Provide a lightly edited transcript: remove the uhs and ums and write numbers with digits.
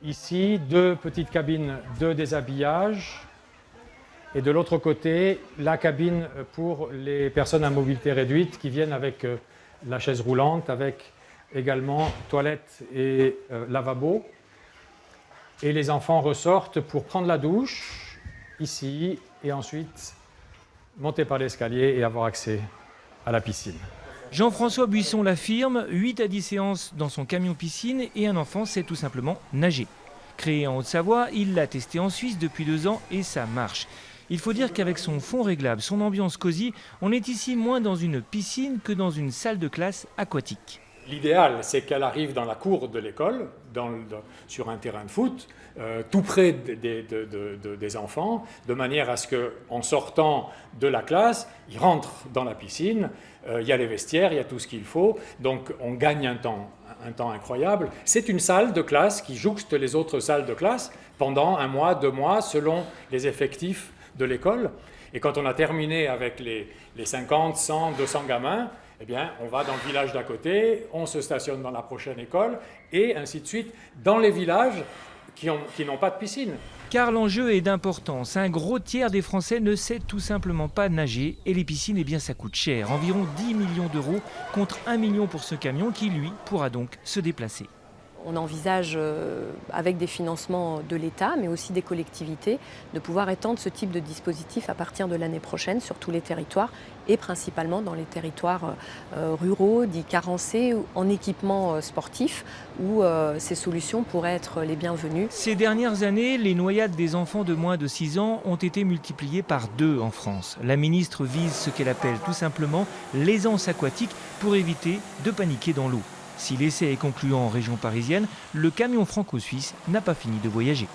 Ici, 2 petites cabines de déshabillage. Et de l'autre côté, la cabine pour les personnes à mobilité réduite qui viennent avec la chaise roulante, avec également toilette et lavabo. Et les enfants ressortent pour prendre la douche, ici, et ensuite monter par l'escalier et avoir accès à la piscine. Jean-François Buisson l'affirme, 8 à 10 séances dans son camion piscine et un enfant sait tout simplement nager. Créé en Haute-Savoie, il l'a testé en Suisse depuis 2 ans et ça marche. Il faut dire qu'avec son fond réglable, son ambiance cosy, on est ici moins dans une piscine que dans une salle de classe aquatique. L'idéal, c'est qu'elle arrive dans la cour de l'école, sur un terrain de foot, tout près des enfants, de manière à ce qu'en sortant de la classe, ils rentrent dans la piscine, il y a les vestiaires, il y a tout ce qu'il faut, donc on gagne un temps incroyable. C'est une salle de classe qui jouxte les autres salles de classe pendant 1 mois, 2 mois, selon les effectifs de l'école. Et quand on a terminé avec les 50, 100, 200 gamins, eh bien, on va dans le village d'à côté, on se stationne dans la prochaine école, et ainsi de suite, dans les villages qui n'ont pas de piscine. Car l'enjeu est d'importance. Un gros tiers des Français ne sait tout simplement pas nager. Et les piscines, eh bien, ça coûte cher. Environ 10 millions d'euros contre 1 million pour ce camion qui, lui, pourra donc se déplacer. On envisage, avec des financements de l'État, mais aussi des collectivités, de pouvoir étendre ce type de dispositif à partir de l'année prochaine sur tous les territoires et principalement dans les territoires ruraux, dits carencés, en équipement sportif, où ces solutions pourraient être les bienvenues. Ces dernières années, les noyades des enfants de moins de 6 ans ont été multipliées par 2 en France. La ministre vise ce qu'elle appelle tout simplement l'aisance aquatique pour éviter de paniquer dans l'eau. Si l'essai est concluant en région parisienne, le camion franco-suisse n'a pas fini de voyager.